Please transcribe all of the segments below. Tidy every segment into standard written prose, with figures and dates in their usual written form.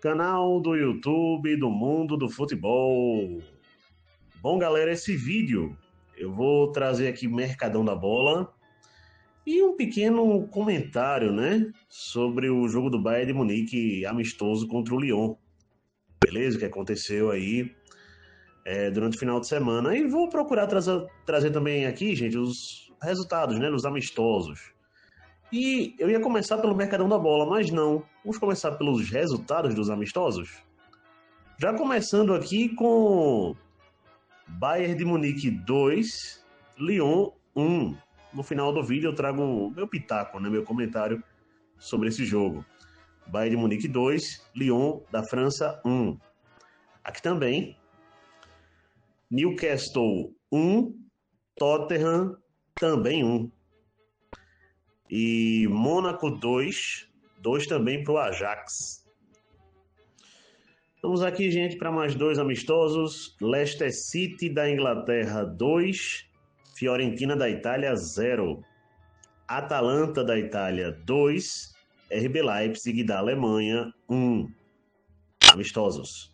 Canal do YouTube do Mundo do Futebol. Bom, galera, esse vídeo eu vou trazer aqui Mercadão da Bola e um pequeno comentário, né, sobre o jogo do Bayern de Munique amistoso contra o Lyon. Beleza? Que aconteceu aí durante o final de semana. E vou procurar trazer também aqui, gente, os resultados, né, dos amistosos. E eu ia começar pelo Mercadão da Bola, mas não. Vamos começar pelos resultados dos amistosos? Já começando aqui com Bayern de Munique 2, Lyon 1. No final do vídeo eu trago meu pitaco, né, meu comentário sobre esse jogo. Bayern de Munique 2, Lyon da França 1. Aqui também, Newcastle 1, Tottenham também 1. E Mônaco 2, 2 também para o Ajax. Vamos aqui, gente, para mais dois amistosos. Leicester City da Inglaterra 2, Fiorentina da Itália 0. Atalanta da Itália 2, RB Leipzig da Alemanha 1. Amistosos.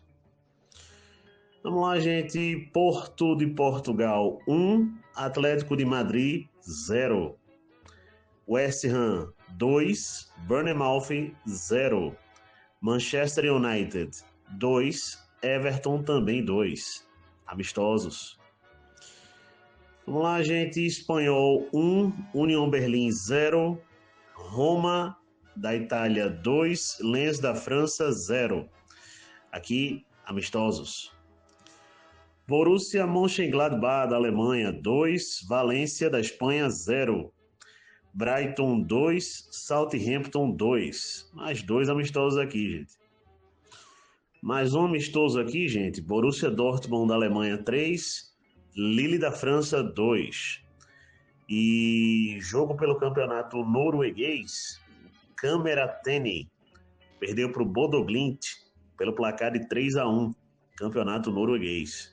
Vamos lá, gente. Porto de Portugal 1, Atlético de Madrid 0. West Ham 2, Bournemouth 0. Manchester United 2, Everton também 2. Amistosos. Vamos lá, gente. Espanhol 1, União Berlim 0. Roma da Itália 2, Lens da França 0. Aqui, amistosos. Borussia Mönchengladbach da Alemanha 2, Valência da Espanha 0. Brighton 2, Southampton 2. Mais dois amistosos aqui, gente. Mais um amistoso aqui, gente. Borussia Dortmund da Alemanha 3, Lille da França 2. E jogo pelo campeonato norueguês, Kameratene perdeu para o Bodo Glimt pelo placar de 3-1. Campeonato norueguês.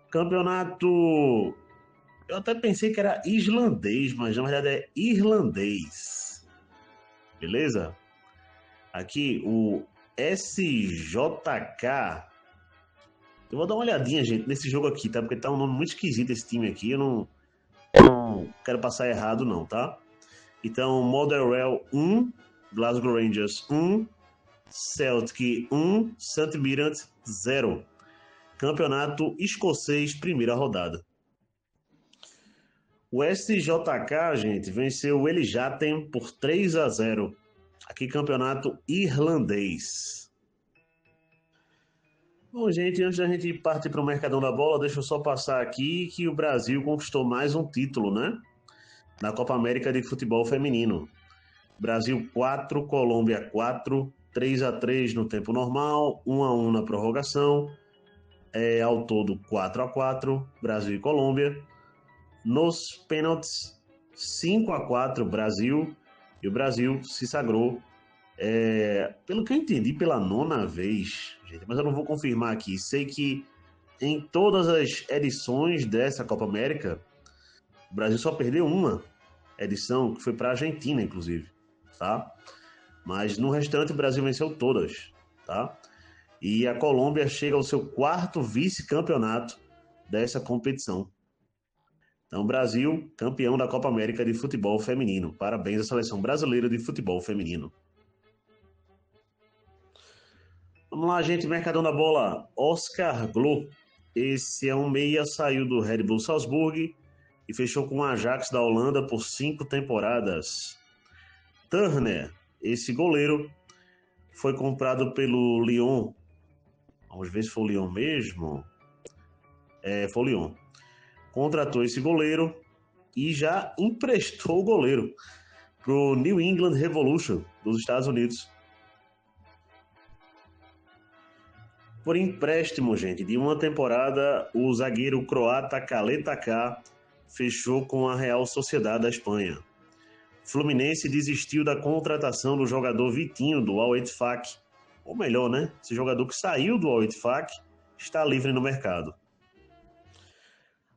Campeonato... Eu até pensei que era islandês, mas na verdade é irlandês. Beleza? Aqui o SJK. Eu vou dar uma olhadinha, gente, nesse jogo aqui, tá? Porque tá um nome muito esquisito esse time aqui. Eu não quero passar errado, não, tá? Então, Motherwell 1, Glasgow Rangers 1, Celtic 1, St. Mirren 0. Campeonato escocês, primeira rodada. O SJK, gente, venceu o Elijaten por 3-0. Aqui, campeonato irlandês. Bom, gente, antes da gente partir para o Mercadão da Bola, deixa eu só passar aqui que o Brasil conquistou mais um título, né? Na Copa América de Futebol Feminino. Brasil 4, Colômbia 4, 3-3 no tempo normal, 1-1 na prorrogação. Ao todo 4-4, Brasil e Colômbia. Nos pênaltis, 5-4 Brasil, e o Brasil se sagrou, pelo que eu entendi, pela 9ª vez, gente, mas eu não vou confirmar aqui. Sei que em todas as edições dessa Copa América, o Brasil só perdeu uma edição, que foi para a Argentina, inclusive, tá? Mas no restante o Brasil venceu todas, tá? E a Colômbia chega ao seu 4º vice-campeonato dessa competição. Então, Brasil, campeão da Copa América de Futebol Feminino. Parabéns à seleção brasileira de futebol feminino. Vamos lá, gente. Mercadão da Bola. Oscar Glo. Esse é um meia, saiu do Red Bull Salzburg e fechou com o Ajax da Holanda por 5 temporadas. Turner. Esse goleiro foi comprado pelo Lyon. Vamos ver se foi o Lyon mesmo. Foi o Lyon. Contratou esse goleiro e já emprestou o goleiro para o New England Revolution dos Estados Unidos. Por empréstimo, gente, de uma temporada, o zagueiro croata Caleta K fechou com a Real Sociedade da Espanha. Fluminense desistiu da contratação do jogador Vitinho do Al-Ettifaq. Ou melhor, né? Esse jogador que saiu do Al-Ettifaq está livre no mercado.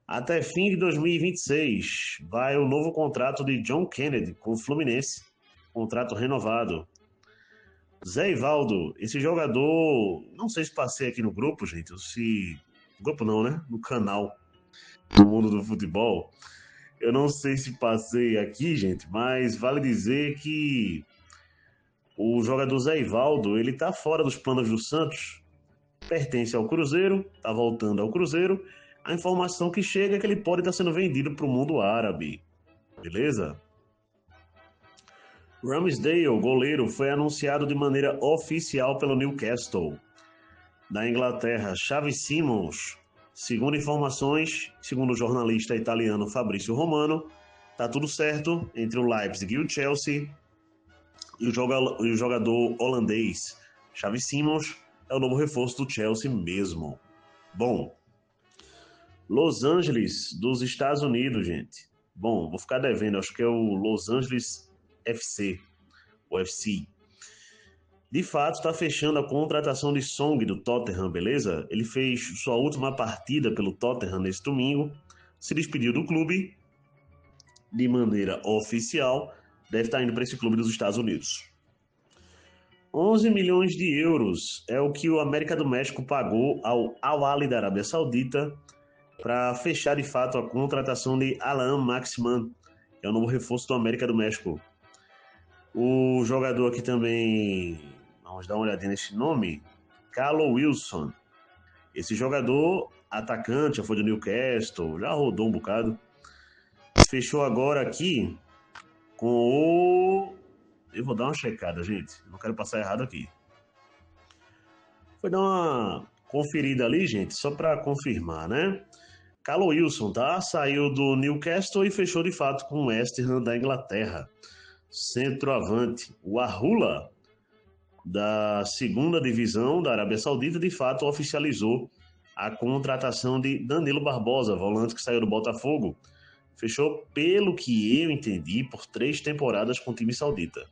Até fim de 2026, vai o novo contrato de John Kennedy com o Fluminense, contrato renovado. Zé Ivaldo, esse jogador, não sei se passei aqui no grupo, gente, ou se... Grupo não, né? No canal do Mundo do Futebol. Eu não sei se passei aqui, gente, mas vale dizer que o jogador Zé Ivaldo, ele tá fora dos planos do Santos, pertence ao Cruzeiro, tá voltando ao Cruzeiro. A informação que chega é que ele pode estar sendo vendido para o mundo árabe, beleza? Ramsdale, goleiro, foi anunciado de maneira oficial pelo Newcastle. Da Inglaterra, Xavi Simons, segundo informações, segundo o jornalista italiano Fabrício Romano, tá tudo certo entre o Leipzig e o Chelsea. E o jogador holandês Xavi Simons é o novo reforço do Chelsea mesmo. Bom, Los Angeles dos Estados Unidos, gente. Bom, vou ficar devendo, acho que é o Los Angeles FC, o FC. De fato, está fechando a contratação de Song do Tottenham, beleza? Ele fez sua última partida pelo Tottenham nesse domingo, se despediu do clube de maneira oficial, deve estar indo para esse clube dos Estados Unidos. 11 milhões de euros é o que o América do México pagou ao Al-Ahly da Arábia Saudita para fechar de fato a contratação de Alan Maximan, que é o novo reforço do América do México. O jogador aqui também, vamos dar uma olhadinha nesse nome, Callum Wilson. Esse jogador, atacante, já foi do Newcastle, já rodou um bocado. Fechou agora aqui com o... Eu vou dar uma checada, gente. Não quero passar errado aqui. Foi dar uma conferida ali, gente, só para confirmar, né? Callum Wilson, tá? Saiu do Newcastle e fechou de fato com o West Ham da Inglaterra. Centroavante, o Al-Ahly da segunda divisão da Arábia Saudita, de fato oficializou a contratação de Danilo Barbosa, volante que saiu do Botafogo. Fechou, pelo que eu entendi, por 3 temporadas com o time saudita.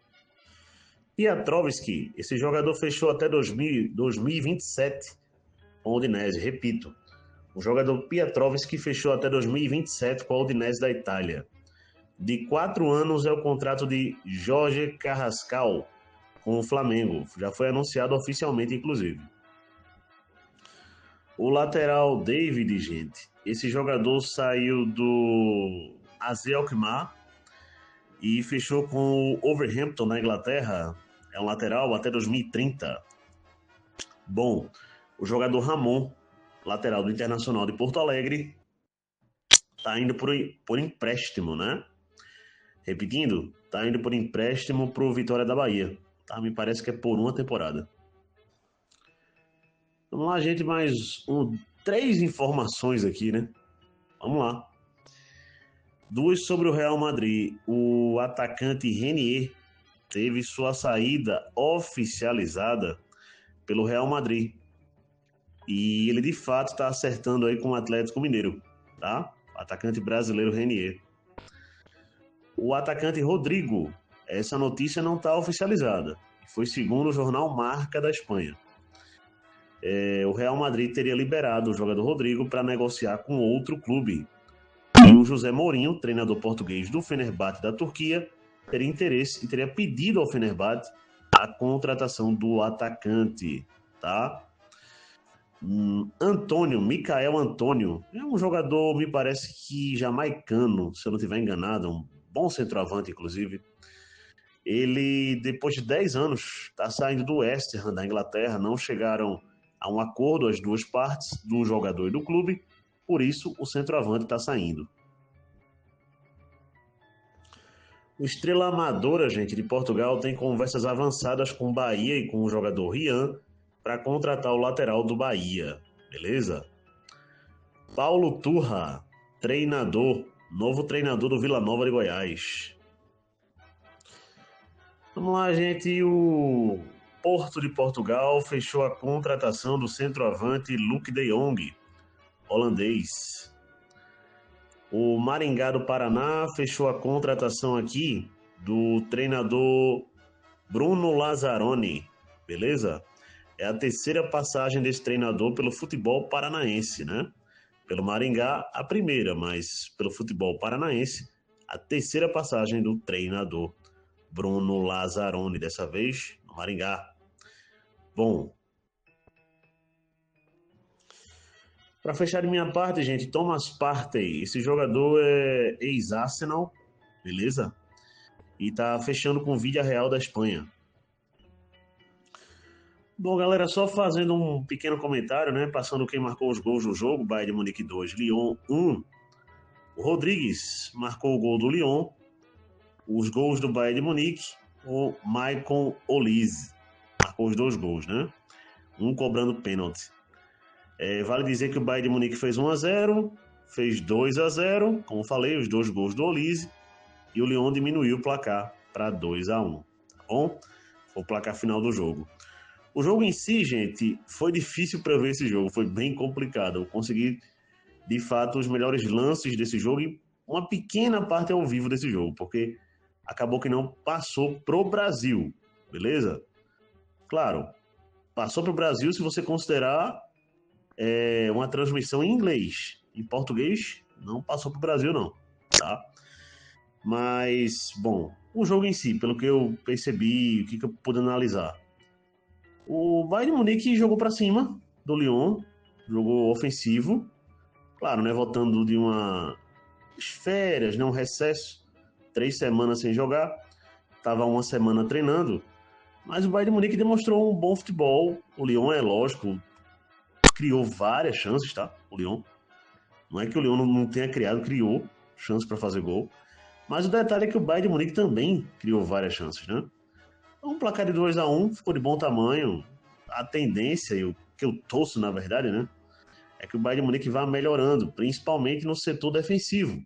Piatrovski, esse jogador fechou até 2027 com o Udinese, repito. O jogador Piatrovski fechou até 2027 com a Udinese da Itália. De 4 anos é o contrato de Jorge Carrascal com o Flamengo. Já foi anunciado oficialmente, inclusive. O lateral David, gente. Esse jogador saiu do AZ Alkmaar e fechou com o Wolverhampton na Inglaterra. É um lateral até 2030. Bom, o jogador Ramon, lateral do Internacional de Porto Alegre, tá indo por empréstimo, né? Repetindo, tá indo por empréstimo pro Vitória da Bahia. Tá? Me parece que é por uma temporada. Vamos lá, gente, mais 3 informações aqui, né? Vamos lá. 2 sobre o Real Madrid. O atacante Renier teve sua saída oficializada pelo Real Madrid. E ele, de fato, está acertando aí com o Atlético Mineiro, tá? O atacante brasileiro Renier. O atacante Rodrigo, essa notícia não está oficializada. Foi segundo o jornal Marca da Espanha. O Real Madrid teria liberado o jogador Rodrigo para negociar com outro clube. E o José Mourinho, treinador português do Fenerbahçe da Turquia, teria interesse e teria pedido ao Fenerbahçe a contratação do atacante, tá? Michael Antônio, é um jogador, me parece que jamaicano, se eu não estiver enganado, um bom centroavante, inclusive. Ele, depois de 10 anos, está saindo do West Ham da Inglaterra, não chegaram a um acordo as duas partes, do jogador e do clube, por isso o centroavante está saindo. O Estrela Amadora, gente, de Portugal, tem conversas avançadas com o Bahia e com o jogador Rian para contratar o lateral do Bahia, beleza? Paulo Turra, treinador, novo treinador do Vila Nova de Goiás. Vamos lá, gente, o Porto de Portugal fechou a contratação do centroavante Luuk de Jong, holandês. O Maringá do Paraná fechou a contratação aqui do treinador Bruno Lazzaroni, beleza? É a 3ª passagem desse treinador pelo futebol paranaense, né? Pelo Maringá, a primeira, mas pelo futebol paranaense, a 3ª passagem do treinador Bruno Lazzaroni, dessa vez no Maringá. Bom, para fechar de minha parte, gente, Thomas Partey, esse jogador é ex-Arsenal, beleza? E tá fechando com o Villarreal da Espanha. Bom, galera, só fazendo um pequeno comentário, né? Passando quem marcou os gols do jogo, Bayern de Munique 2, Lyon 1. O Rodrigues marcou o gol do Lyon. Os gols do Bayern de Munique, o Maicon Olise marcou os 2 gols, né? Um cobrando pênalti. Vale dizer que o Bayern de Munique fez 1-0, fez 2-0, como falei, os 2 gols do Olise, e o Lyon diminuiu o placar para 2-1, tá bom? Foi o placar final do jogo. O jogo em si, gente, foi difícil para ver esse jogo, foi bem complicado. Eu consegui, de fato, os melhores lances desse jogo e uma pequena parte ao vivo desse jogo, porque acabou que não passou pro Brasil, beleza? Claro, passou pro Brasil se você considerar uma transmissão em inglês. Em português, não passou pro Brasil, não, tá? Mas, bom, o jogo em si, pelo que eu percebi, o que eu pude analisar, o Bayern de Munique jogou para cima do Lyon, jogou ofensivo, claro, né, voltando de uma férias, né, um recesso, 3 semanas sem jogar, estava uma semana treinando, mas o Bayern de Munique demonstrou um bom futebol. O Lyon, é lógico, criou várias chances, tá? O Lyon. Não é que o Lyon não tenha criado, criou chances para fazer gol. Mas o detalhe é que o Bayern de Munique também criou várias chances, né? Um placar de 2-1 ficou de bom tamanho. A tendência, e o que eu torço, na verdade, né? É que o Bayern de Munique vá melhorando, principalmente no setor defensivo,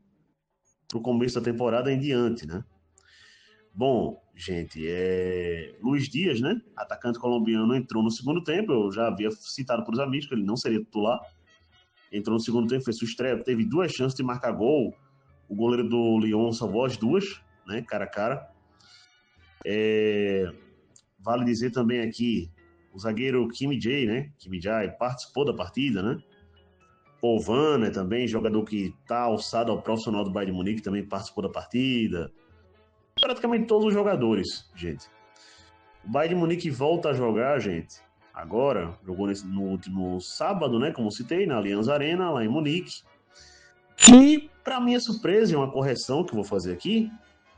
pro começo da temporada em diante, né? Bom, gente, Luiz Dias, né? Atacante colombiano, entrou no segundo tempo. Eu já havia citado para os amigos que ele não seria titular. Entrou no segundo tempo, fez sua estreia, teve 2 chances de marcar gol. O goleiro do Lyon salvou as 2, né? Cara a cara. Vale dizer também aqui, o zagueiro Kimi Jae, né? Kimi Jae participou da partida, né? Paul Vanner também, jogador que está alçado ao profissional do Bayern de Munique, também participou da partida. Praticamente todos os jogadores, gente. O Bayern de Munique volta a jogar, gente. Agora, jogou no último sábado, né? Como citei, na Allianz Arena, lá em Munique. E, para minha surpresa, e uma correção que eu vou fazer aqui,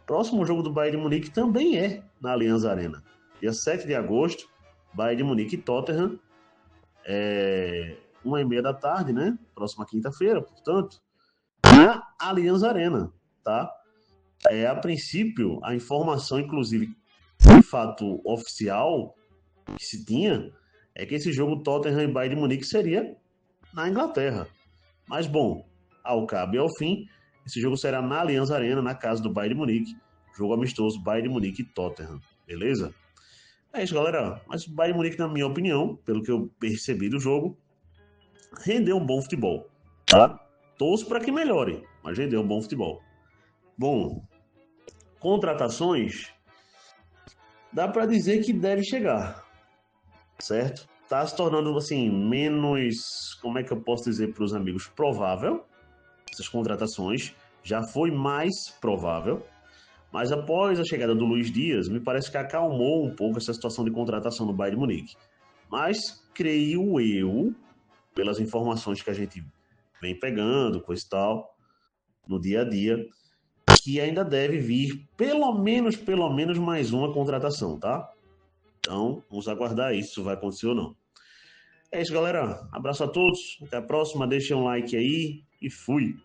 próximo jogo do Bayern de Munique também é na Allianz Arena. Dia 7 de agosto, Bayern de Munique e Tottenham, 1h30 da tarde, né? Próxima quinta-feira, portanto, na Allianz Arena, tá? A princípio, a informação, inclusive, de fato oficial que se tinha, é que esse jogo Tottenham e Bayern de Munique seria na Inglaterra. Mas, bom, ao cabo e ao fim, esse jogo será na Allianz Arena, na casa do Bayern de Munique. Jogo amistoso, Bayern de Munique e Tottenham. Beleza? É isso, galera. Mas o Bayern de Munique, na minha opinião, pelo que eu percebi do jogo, rendeu um bom futebol. Tá? Torço para que melhore, mas rendeu um bom futebol. Bom, contratações, dá para dizer que deve chegar, certo? Tá se tornando, assim, menos, como é que eu posso dizer para os amigos, provável, essas contratações. Já foi mais provável, mas após a chegada do Luiz Dias, me parece que acalmou um pouco essa situação de contratação no Bayern de Munique. Mas creio eu, pelas informações que a gente vem pegando, coisa e tal, no dia a dia, que ainda deve vir pelo menos mais uma contratação, tá? Então, vamos aguardar isso, se vai acontecer ou não. É isso, galera. Abraço a todos. Até a próxima. Deixem um like aí e fui.